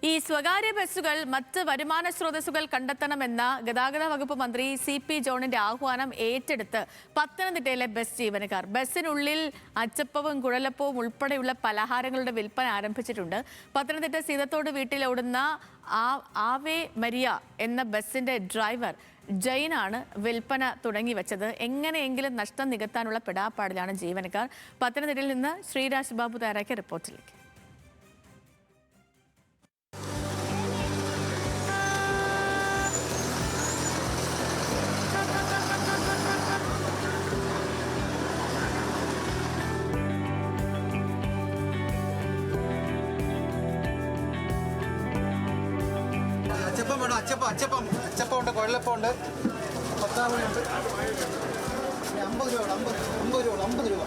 ഈ സ്വകാര്യ ബസ്സുകൾ മറ്റ് വരുമാന സ്രോതസ്സുകൾ കണ്ടെത്തണമെന്ന ഗതാഗത വകുപ്പ് മന്ത്രി CP ജോണിന്റെ ആഹ്വാനം ഏറ്റെടുത്ത് പത്തനംതിട്ടയിലെ ബസ് ജീവനക്കാർ ബസ്സിനുള്ളിൽ അച്ചപ്പവും കുഴലപ്പവും ഉൾപ്പെടെയുള്ള പലഹാരങ്ങളുടെ വിൽപ്പന ആരംഭിച്ചിട്ടുണ്ട്. പത്തനംതിട്ട സീതത്തോട് വീട്ടിലോടുന്ന ആവേ മരിയ എന്ന ബസ്സിന്റെ ഡ്രൈവർ ജൈനാണ് വിൽപ്പന തുടങ്ങി വെച്ചത്. എങ്ങനെയെങ്കിലും നഷ്ടം നികത്താനുള്ള പെടാപ്പാടിലാണ് ജീവനക്കാർ. പത്തനംതിട്ടയിൽ നിന്ന് ശ്രീരാജ് ബാബു തയ്യാറാക്കിയ റിപ്പോർട്ടിലേക്ക്. അച്ചപ്പമുണ്ട്, കുഴലപ്പമുണ്ട്, പത്താമണിയുണ്ട്. 50 രൂപ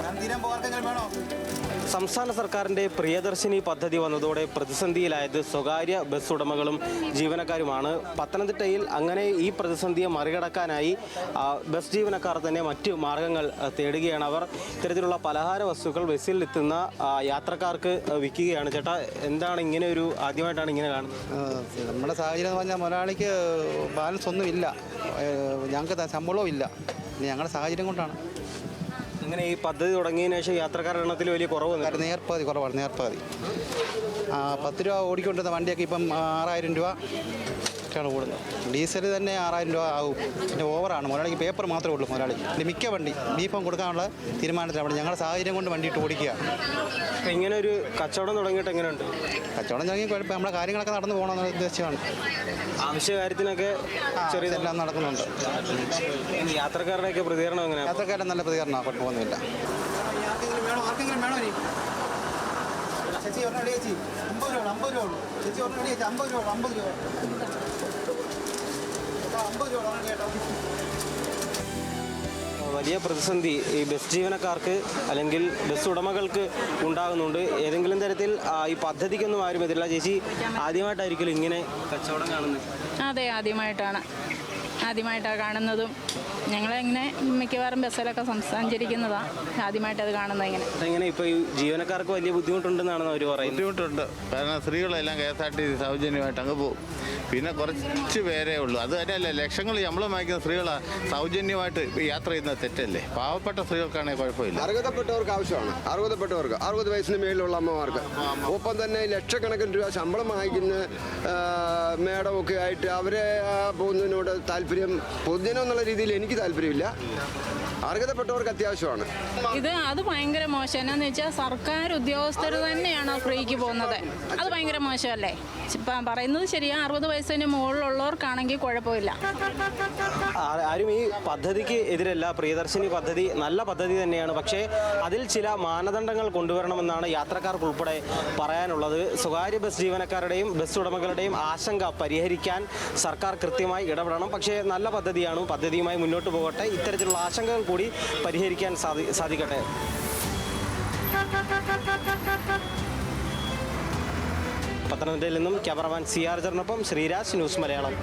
ഞാൻ തീരാൻ പോകാർക്കെങ്കിലും വേണോ? സംസ്ഥാന സർക്കാരിൻ്റെ പ്രിയദർശിനി പദ്ധതി വന്നതോടെ പ്രതിസന്ധിയിലായത് സ്വകാര്യ ബസ് ഉടമകളും ജീവനക്കാരുമാണ്. പത്തനംതിട്ടയിൽ അങ്ങനെ ഈ പ്രതിസന്ധിയെ മറികടക്കാനായി ബസ് ജീവനക്കാർ തന്നെ മറ്റ് മാർഗങ്ങൾ തേടുകയാണ്. അവർ ഇത്തരത്തിലുള്ള പലഹാര വസ്തുക്കൾ ബസ്സിൽ എത്തുന്ന യാത്രക്കാർക്ക് വിൽക്കുകയാണ്. ചേട്ടാ, എന്താണ് ഇങ്ങനെ ഒരു ആദ്യമായിട്ടാണ് ഇങ്ങനെ കാണുന്നത്? നമ്മുടെ സാഹചര്യം എന്ന് പറഞ്ഞാൽ മുതലാളിക്ക് ബാലൻസ് ഒന്നും ഇല്ല, ഞങ്ങൾക്ക് ശമ്പളവും ഇല്ല. ഞങ്ങളുടെ സാഹചര്യം കൊണ്ടാണ് അങ്ങനെ ഈ പദ്ധതി തുടങ്ങിയതിനു ശേഷം യാത്രക്കാരുടെ എണ്ണത്തിൽ വലിയ കുറവ് നേർപ്പതി കുറവാണ്. 10 രൂപ ഓടിക്കൊണ്ടിരുന്ന വണ്ടിയൊക്കെ ഇപ്പം 6000 രൂപ ാണ് കൂടുന്നത്. ഡീസൽ തന്നെ 6000 രൂപ ആവും. പിന്നെ ഓവറാണ്. മുതലാളിക്ക് പേപ്പർ മാത്രമേ ഉള്ളൂ. മുതലാളി മിക്ക വണ്ടി ബീഫം കൊടുക്കാനുള്ള തീരുമാനത്തിലാണ്. ഞങ്ങളുടെ സാഹചര്യം കൊണ്ട് വണ്ടി ഇട്ട് ഓടിക്കുക. ഇങ്ങനെ ഒരു കച്ചവടം തുടങ്ങിയിട്ട് എങ്ങനെയുണ്ട്? കച്ചവടം തുടങ്ങി കുഴപ്പം, നമ്മുടെ കാര്യങ്ങളൊക്കെ നടന്നു പോകണമെന്ന ഉദ്ദേശമാണ്. ആവശ്യ കാര്യത്തിനൊക്കെ ചെറിയതെല്ലാം നടക്കുന്നുണ്ട്. യാത്രക്കാരുടെയൊക്കെ പ്രതികരണം എങ്ങനെയാണ്? യാത്രക്കാരുടെ നല്ല പ്രതികരണമാണ്, കുഴപ്പമൊന്നുമില്ല. ചേച്ചി 50 രൂപ ചേച്ചി 50 രൂപ വലിയ പ്രതിസന്ധി ഈ ബസ് ജീവനക്കാർക്ക് അല്ലെങ്കിൽ ബസ് ഉടമകൾക്ക് ഉണ്ടാകുന്നുണ്ട്. ഏതെങ്കിലും തരത്തിൽ ഈ പദ്ധതിക്കൊന്നും ആരും എതിരില്ല. ചേച്ചി ആദ്യമായിട്ടായിരിക്കും ഇങ്ങനെ കച്ചവടം കാണുന്നത്? അതെ, ആദ്യമായിട്ടാണ് കാണുന്നതും. ഞങ്ങളിങ്ങനെ മിക്കവാറും ബസ്സിലൊക്കെ സഞ്ചരിക്കുന്നതാണ്. ആദ്യമായിട്ടത് കാണുന്നത്. ഇങ്ങനെ ഇപ്പോൾ ഈ ജീവനക്കാർക്ക് വലിയ ബുദ്ധിമുട്ടുണ്ടെന്നാണ് അവർ പറയുന്നത്. ബുദ്ധിമുട്ടുണ്ട്. കാരണം സ്ത്രീകളെല്ലാം KSRTC സൗജന്യമായിട്ട് അങ്ങ് പോകും. പിന്നെ കുറച്ച് പേരേ ഉള്ളൂ. അത് തന്നെയല്ല, ലക്ഷങ്ങൾ ശമ്പളം വാങ്ങിക്കുന്ന സ്ത്രീകളാണ് സൗജന്യമായിട്ട് യാത്ര ചെയ്യുന്നത് തെറ്റല്ലേ? പാവപ്പെട്ട സ്ത്രീകൾക്കാണെങ്കിൽ കുഴപ്പമില്ല. അർഹതപ്പെട്ടവർക്ക് ആവശ്യമാണ്. 60 വയസ്സിന് മേലുള്ള അമ്മമാർക്ക്. ഒപ്പം തന്നെ ലക്ഷക്കണക്കിന് രൂപ ശമ്പളം വാങ്ങിക്കുന്ന മേഡമൊക്കെ ആയിട്ട് അവരെ പോകുന്നതിനോട് താല്പര്യം, പൊതുജനം എന്നുള്ള രീതിയിൽ എനിക്ക് താല്പര്യമില്ല. അർഹതപ്പെട്ടവർക്ക് അത്യാവശ്യമാണ്. അത് ഭയങ്കര മോശം. എന്നാന്ന് വെച്ചാൽ സർക്കാർ ഉദ്യോഗസ്ഥർ തന്നെയാണ് ഫ്രീക്ക് പോകുന്നത്. അത് ഭയങ്കര മോശമല്ലേ? ഇപ്പം പറയുന്നത് ശരിയാ. 60 വയസ്സിന് മുകളിലുള്ളവർക്കാണെങ്കിൽ കുഴപ്പമില്ല. ആരും ഈ പദ്ധതിക്ക് എതിരല്ല. പ്രിയദർശിനി പദ്ധതി നല്ല പദ്ധതി തന്നെയാണ്. പക്ഷേ അതിൽ ചില മാനദണ്ഡങ്ങൾ കൊണ്ടുവരണമെന്നാണ് യാത്രക്കാർക്ക് ഉൾപ്പെടെ പറയാനുള്ളത്. സ്വകാര്യ ബസ് ജീവനക്കാരുടെയും ബസ് ഉടമകളുടെയും ആശങ്ക പരിഹരിക്കാൻ സർക്കാർ കൃത്യമായി ഇടപെടണം. പക്ഷേ നല്ല പദ്ധതിയാണ്. പദ്ധതിയുമായി മുന്നോട്ട് പോകട്ടെ. ഇത്തരത്തിലുള്ള ആശങ്കകൾ കൂടി പരിഹരിക്കാൻ സാധിക്കട്ടെ. പത്തനംതിട്ടയിൽ നിന്നും ക്യാമറമാൻ CR ജറിനൊപ്പം ശ്രീരാജ്, ന്യൂസ് മലയാളം.